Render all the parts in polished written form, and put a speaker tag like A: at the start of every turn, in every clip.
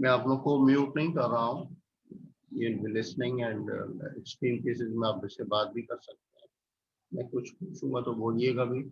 A: मैं आप लोग को म्यूट नहीं कर रहा हूँ, ये लिसनिंग एंड एक्सट्रीम केसेस में आप इससे बात भी कर सकते हैं। मैं कुछ पूछूंगा तो बोलिएगा भी।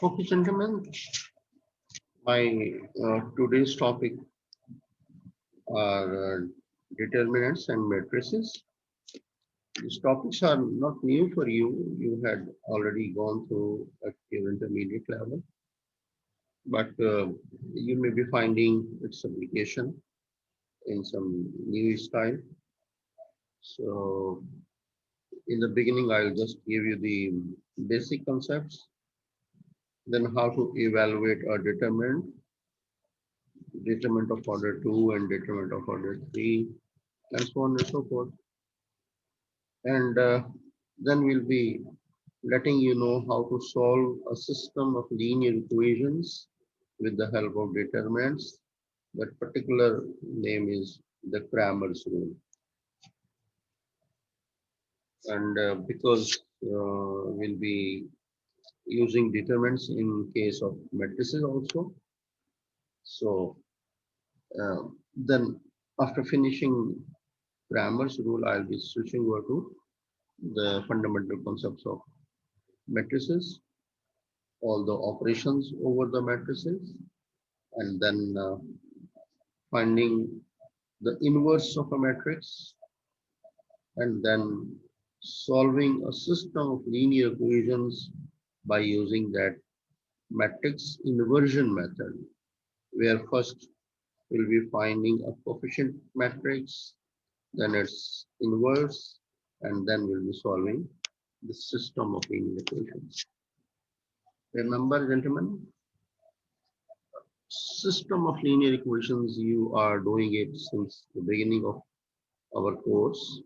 A: Okay, gentlemen, my today's topic are determinants and matrices. These topics are not new for you. You had already gone through at your intermediate level, but you may be finding its application in some new style. So in the beginning, I'll just give you the basic concepts, then how to evaluate a determinant of order 2 and determinant of order 3, and so on and so forth. And then we'll be letting you know how to solve a system of linear equations with the help of determinants. That particular name is the Cramer's rule. And because we'll be using determinants in case of matrices also. So then after finishing Cramer's rule, I'll be switching over to the fundamental concepts of matrices, all the operations over the matrices, and then finding the inverse of a matrix, and then solving a system of linear equations by using that matrix inversion method, where first we'll be finding a coefficient matrix, then its inverse, and then we'll be solving the system of linear equations. Remember, gentlemen, system of linear equations, you are doing it since the beginning of our course.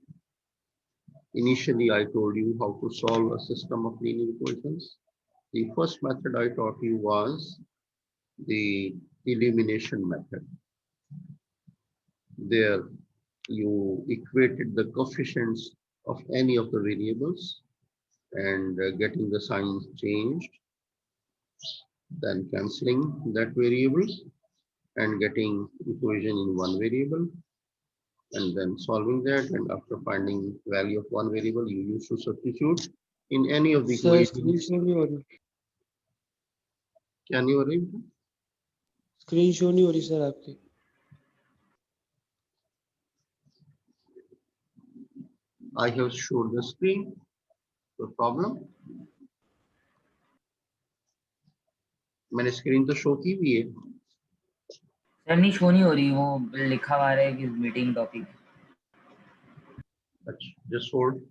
A: Initially, I told you how to solve a system of linear equations. The first method I taught you was the elimination method. There, you equated the coefficients of any of the variables and getting the signs changed, then cancelling that variable and getting equation in one variable, and then solving that, and after finding value of one variable, you used to substitute in any of the
B: sir screen
A: equations.
B: Show नहीं हो रही
A: Can you read?
B: Screen show नहीं हो रही sir आपकी
A: I have showed the screen. No problem. मैंने screen तो show की भी है.
C: सर नहीं शो नहीं हो रही, वो लिखा हुआ है कि मीटिंग टॉपिक.
A: अच्छा, just hold.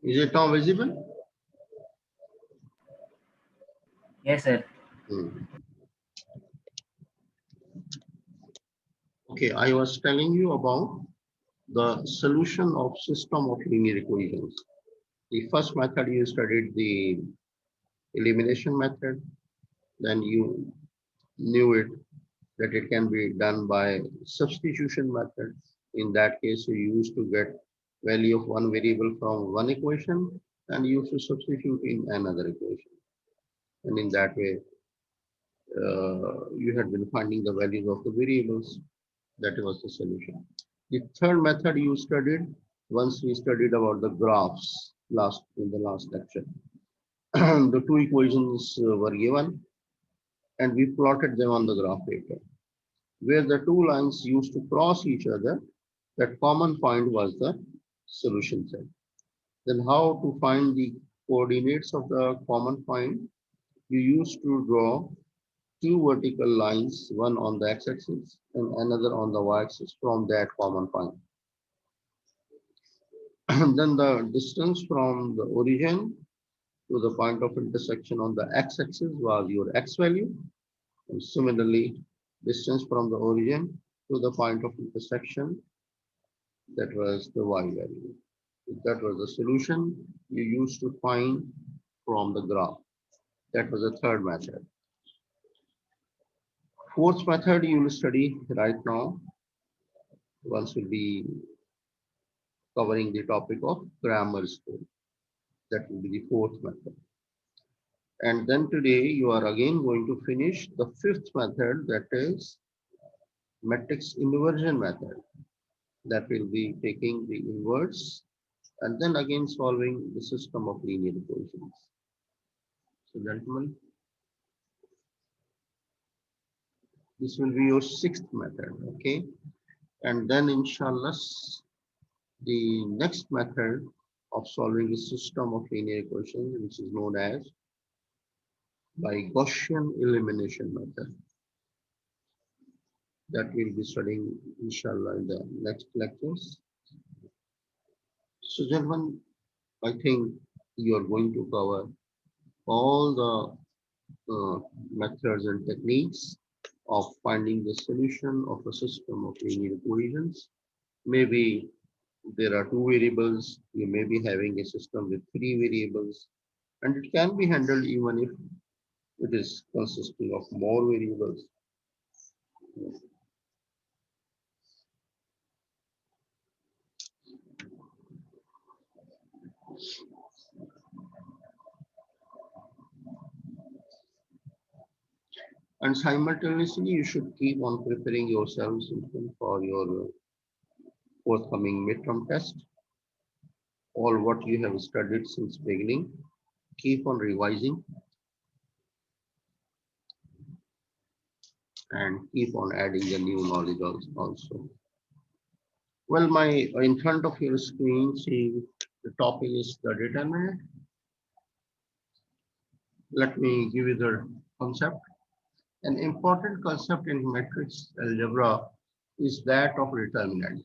A: Is it now visible?
C: Yes, sir.
A: Okay, I was telling you about the solution of system of linear equations. The first method you studied the elimination method, then you knew it that it can be done by substitution method. In that case, you used to get value of one variable from one equation and used to substitute in another equation. And in that way, you had been finding the values of the variables. That was the solution. The third method you studied once we studied about the graphs in the last lecture. The two equations were given and we plotted them on the graph paper. Where the two lines used to cross each other, that common point was the solution set. Then how to find the coordinates of the common point? you used to draw two vertical lines, one on the x-axis and another on the y-axis from that common point. Then the distance from the origin to the point of intersection on the x-axis was your x value. And similarly, distance from the origin to the point of intersection, that was the y value. That was the solution you used to find from the graph. That was the third method. Fourth method you will study right now. Once will be covering the topic of grammar score. That will be the fourth method. And then today you are again going to finish the fifth method, that is matrix inversion method. That will be taking the inverse and then again solving the system of linear equations. So gentlemen, this will be your sixth method, okay? And then inshallah, the next method of solving the system of linear equations, which is known as by Gaussian elimination method. That we'll be studying inshallah in the next lectures. So gentlemen, I think you are going to cover all the methods and techniques of finding the solution of a system of linear equations. Maybe there are two variables, you may be having a system with three variables, and it can be handled even if it is consisting of more variables. And simultaneously, you should keep on preparing yourselves for your forthcoming midterm test. All what you have studied since beginning, keep on revising and keep on adding the new knowledge also. Well, in front of your screen, see the topic is the determinant. Let me give you the concept. An important concept in matrix algebra is that of determinant.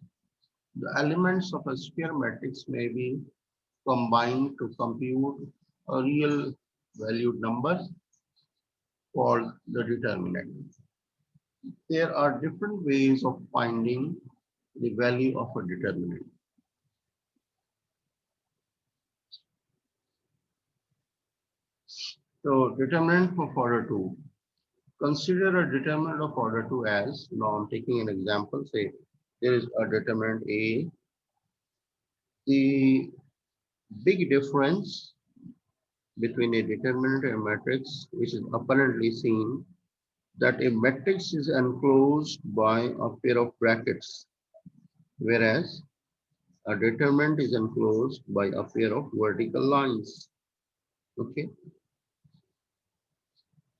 A: The elements of a sphere matrix may be combined to compute a real valued number called the determinant. There are different ways of finding the value of a determinant. So determinant of order 2. Consider a determinant of order 2 as, now I'm taking an example, say there is a determinant A. The big difference between a determinant and a matrix, which is apparently seen, that a matrix is enclosed by a pair of brackets, whereas a determinant is enclosed by a pair of vertical lines. Okay.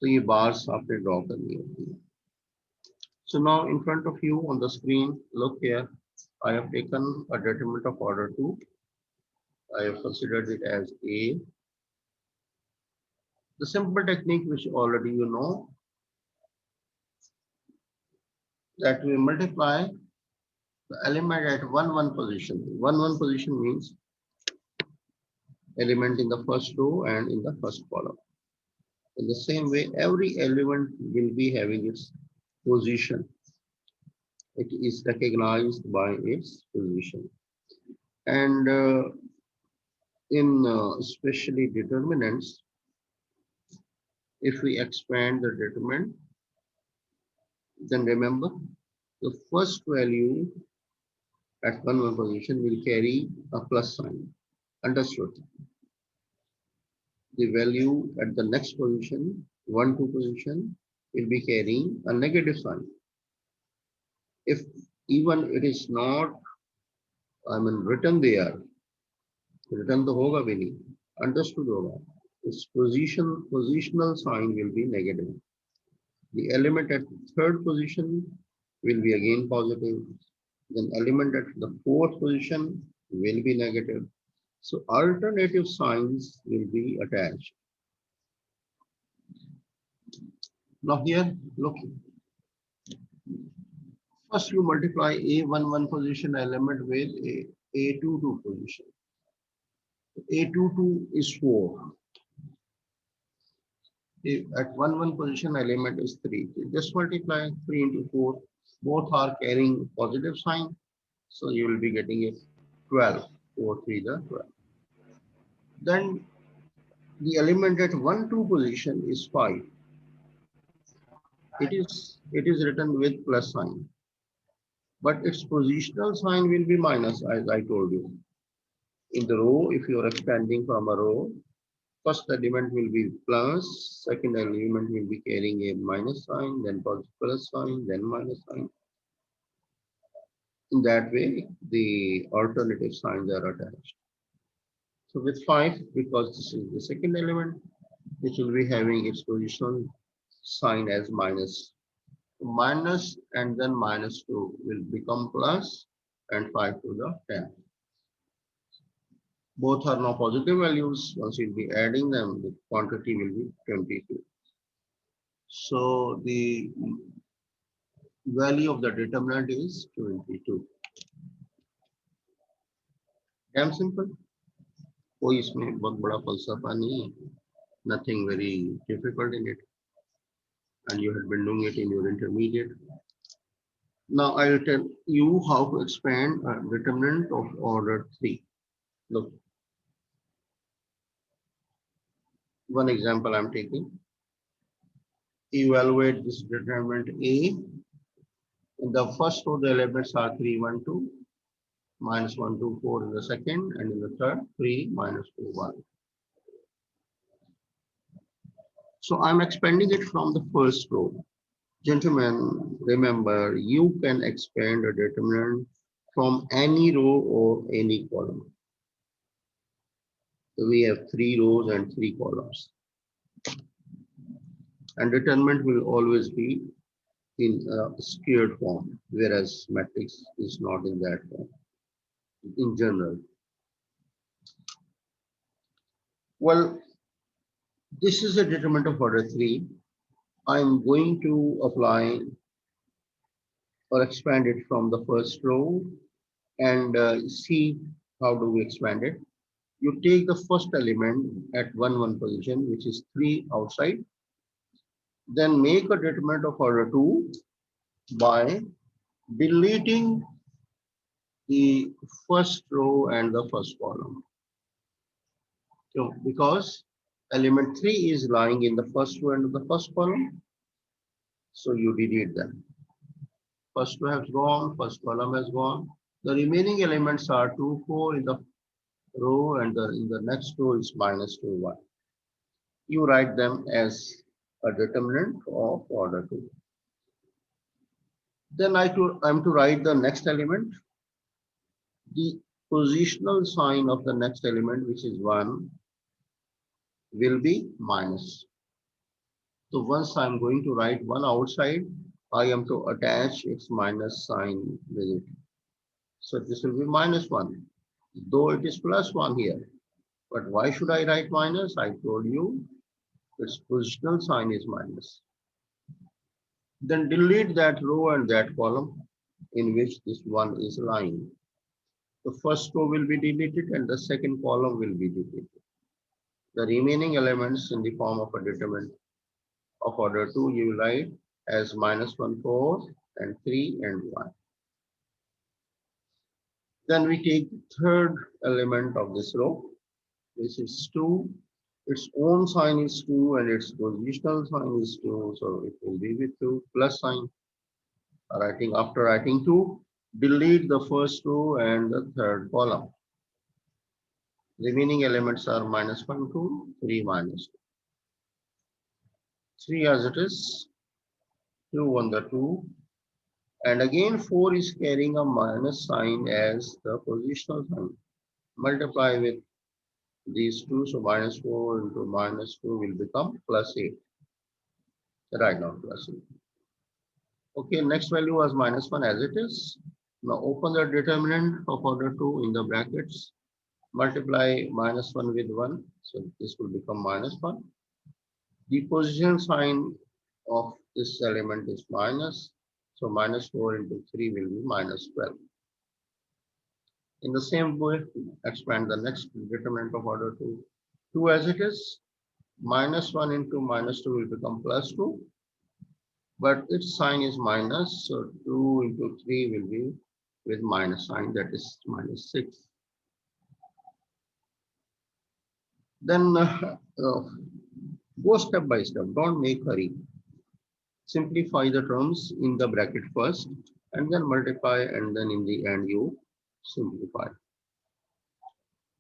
A: So ये bars आपने draw करनी होती है. So now in front of you on the screen, look here. I have taken a determinant of order 2. I have considered it as A. The simple technique which already you know, that we multiply the element at 1 position. 1 position means element in the first row and in the first column. In the same way, every element will be having its position. It is recognized by its position. And in especially determinants, if we expand the determinant, then remember the first value at 1 position will carry a plus sign. Understood? The value at the next position, 1, 2 position, will be carrying a negative sign. If even it is not, written there, written to hoga bhi nahi, understood hoga. Its positional sign will be negative. The element at third position will be again positive. Then element at the fourth position will be negative. So alternative signs will be attached. Now here, look, first you multiply A11 position element with A22 position. A22 is 4. At 1 position element is 3. Just multiply 3 into 4. Both are carrying positive sign. So you will be getting a 12. 4, 3 the 12. Then the element at 1, 2 position is 5. It is written with plus sign. But its positional sign will be minus, as I told you. In the row, if you are expanding from a row, first element will be plus, second element will be carrying a minus sign, then plus sign, then minus sign. In that way, the alternative signs are attached. So with 5, because this is the second element, it will be having its positional sign as minus. Minus and then minus 2 will become plus and 5 to the 10. Both are now positive values. Once you'll be adding them, the quantity will be 22. So the value of the determinant is 22. Damn simple. कोई इसमें बहुत बड़ा फलसफा नहीं है. Nothing very difficult in it. And you had been doing it in your intermediate. Now I will tell you how to expand a determinant of order 3. Look, one example I'm taking. Evaluate this determinant A. In the first row, the elements are 3, 1, 2, minus 1, 2, 4 in the second, and in the third, 3, minus 2, 1. So I'm expanding it from the first row. Gentlemen, remember, you can expand a determinant from any row or any column. So we have 3 rows and 3 columns. And determinant will always be in a squared form, whereas matrix is not in that form, in general. Well, this is a determinant of order 3. I'm going to apply or expand it from the first row and see how do we expand it. You take the first element at 1, 1 position, which is 3 outside. Then make a determinant of order 2 by deleting the first row and the first column. So because element 3 is lying in the first row and the first column, so you delete them. First row has gone, first column has gone. The remaining elements are 2, 4 in the row, and in the next row is minus 2, 1. You write them as a determinant of order 2. Then I'm to write the next element. The positional sign of the next element, which is 1, will be minus. So once I'm going to write 1 outside, I am to attach its minus sign with it. So this will be minus 1, though it is plus 1 here. But why should I write minus? I told you its positional sign is minus. Then delete that row and that column in which this 1 is lying. The first row will be deleted and the second column will be deleted. The remaining elements in the form of a determinant of order 2 you will write as minus 1, 4 and 3 and 1. Then we take the third element of this row, which is 2. Its own sign is 2 and its positional sign is 2, so it will be with 2 plus sign. After writing 2, delete the first row and the third column. Remaining elements are minus 1, 2, 3, minus 2. 3 as it is, 2 on the 2, and again 4 is carrying a minus sign as the positional sign. Multiply with these 2, so minus 4 into minus 2 will become plus 8. Right now, plus 8. Okay, next value was minus 1 as it is. Now open the determinant of order 2 in the brackets. Multiply minus 1 with 1, so this will become minus 1. The position sign of this element is minus. So minus 4 into 3 will be minus 12. In the same way, expand the next determinant of order 2 as it is. Minus 1 into minus 2 will become plus 2. But its sign is minus. So 2 into 3 will be with minus sign, that is minus 6. Then go step by step, don't make hurry. Simplify the terms in the bracket first and then multiply, and then in the end you simplify.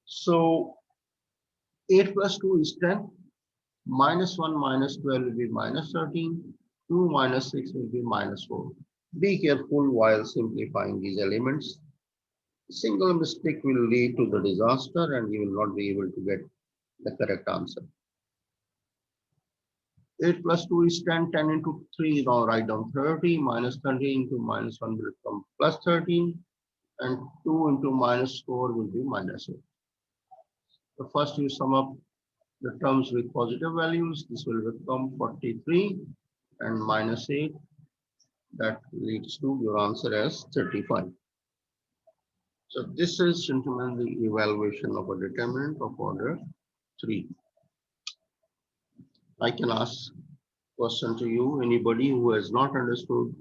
A: So 8 plus 2 is 10, minus 1 minus 12 will be minus 13, 2 minus 6 will be minus 4. Be careful while simplifying these elements. A single mistake will lead to the disaster and you will not be able to get the correct answer. 8 plus 2 is 10, 10 into 3, now write down 30, minus 30 into minus 1 will become plus 13, and 2 into minus 4 will be minus 8. So first you sum up the terms with positive values. This will become 43 and minus 8. That leads to your answer as 35. So this is, gentlemen, the evaluation of a determinant of order 3. I can ask question to you, anybody who has not understood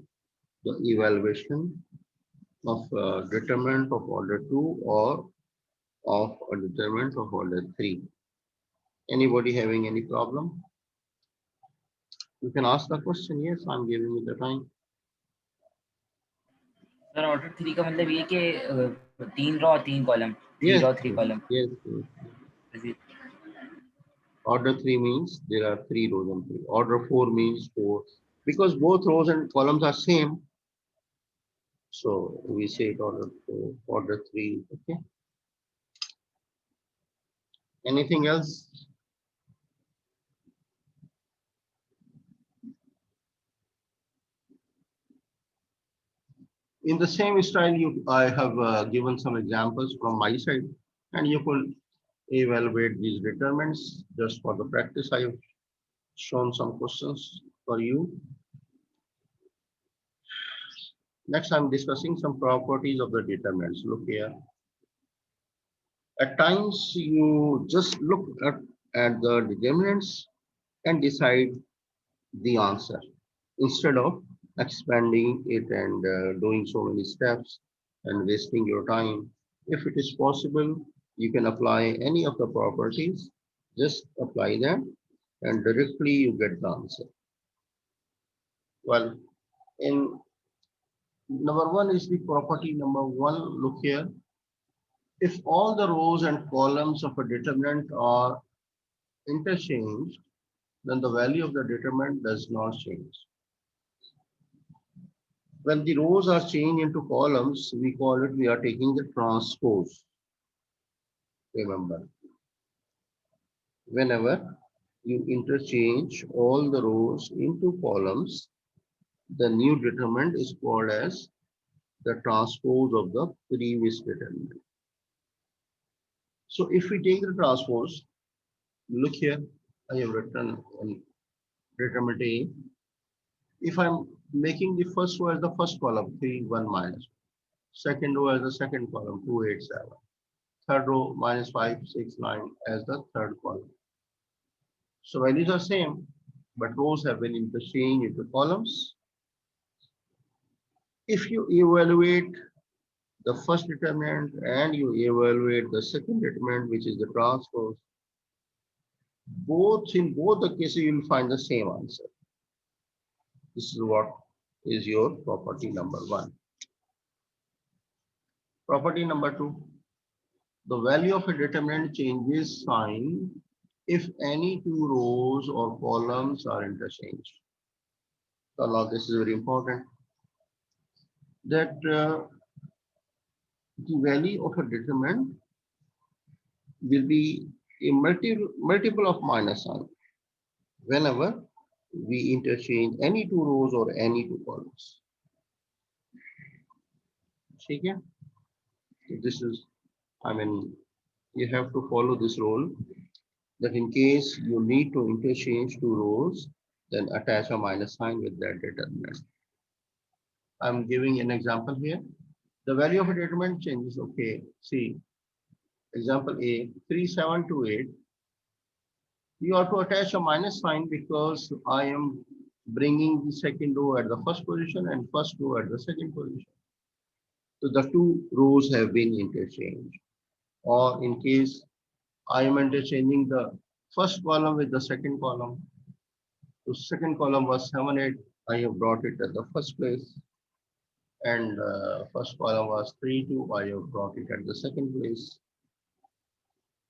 A: the evaluation of a determinant of order 2 or of a determinant of order 3. Anybody having any problem? You can ask the question. Yes, I'm giving you the time.
C: Sir order 3 का मतलब ये कि 3 रो और 3 column, 3
A: Yes,
C: row 3
A: yes,
C: column.
A: yes, yes. Order 3 means there are 3 rows and 3. Order 4 means 4. Because both rows and columns are same, so we say it order 4, order 3. Okay. Anything else? In the same style, I have given some examples from my side, and you could evaluate these determinants. Just for the practice, I have shown some questions for you. Next, I'm discussing some properties of the determinants. Look here. At times, you just look at the determinants and decide the answer instead of expanding it and doing so many steps and wasting your time. If it is possible, you can apply any of the properties, just apply them and directly you get the answer. Well, in number 1 is the property number 1. Look here. If all the rows and columns of a determinant are interchanged, then the value of the determinant does not change. When the rows are changed into columns, we are taking the transpose. Remember, whenever you interchange all the rows into columns, the new determinant is called as the transpose of the previous determinant. So if we take the transpose, look here, I have written determinant A. If I'm making the first row as the first column, 3, 1, minus. Second row as the second column, 2, 8, 7. Third row, minus 5, 6, 9 as the third column. So values are same, but rows have been interchanged into columns. If you evaluate the first determinant and you evaluate the second determinant, which is the transpose, in both the cases you will find the same answer. This is what is your property number 1. Property number 2, the value of a determinant changes sign if any two rows or columns are interchanged. So now this is very important, that the value of a determinant will be a multiple of minus sign whenever we interchange any two rows or any two columns. Okay? So this is, you have to follow this rule, that in case you need to interchange two rows then attach a minus sign with that determinant. I'm giving an example here. The value of a determinant changes. Okay, see, example A, 3728. You have to attach a minus sign because I am bringing the second row at the first position and first row at the second position. So the two rows have been interchanged. Or in case I am interchanging the first column with the second column. So second column was 7, 8. I have brought it at the first place. And first column was 3, 2. I have brought it at the second place.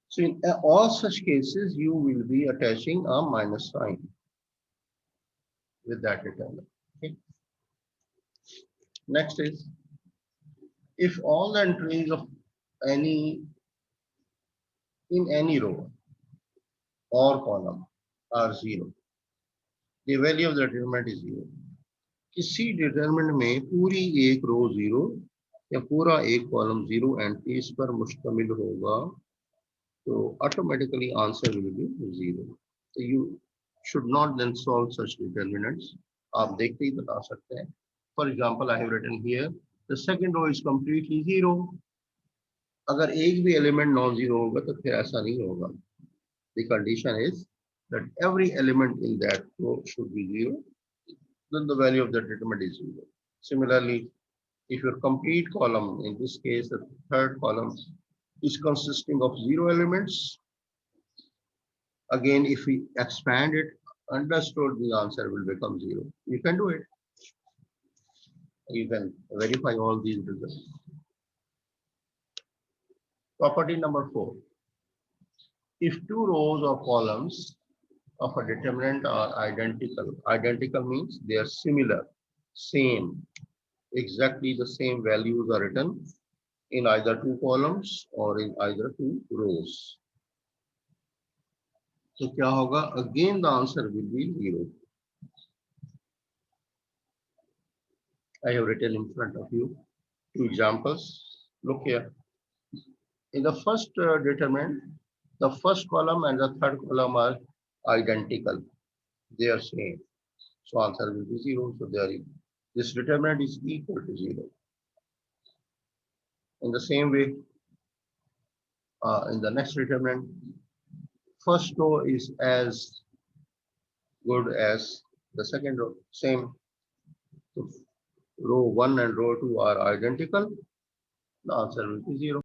A: So in all such cases, you will be attaching a minus sign with that determinant. Okay. Next is, if all the entries of any in any row or column are 0, the value of the determinant is 0. किसी determinant में पूरी एक रो 0 या पूरा एक column 0 entries पर मुश्तमिल होगा तो automatically answer will be 0. So you should not then solve such determinants. आप देखते ही बता सकते हैं. For example, I have written here the second row is completely 0. अगर एक भी एलिमेंट नॉन जीरो होगा तो फिर ऐसा नहीं होगा. The condition is that every element in that row should be 0. Then the value of the determinant is 0. Similarly, if your complete column, in this case the third column, is consisting of 0 elements, again if we expand it, understood, the answer will become 0. You can do it. You can verify all these results. Property number 4. If two rows or columns of a determinant are identical means they are similar, same, exactly the same values are written in either two columns or in either two rows. So क्या होगा? Again the answer will be 0. I have written in front of you two examples. Look here. In the first determinant, the first column and the third column are identical. They are same. So answer will be 0. So this determinant is equal to 0. In the same way, in the next determinant, first row is as good as the second row. Same. So row 1 and row 2 are identical. The answer will be 0.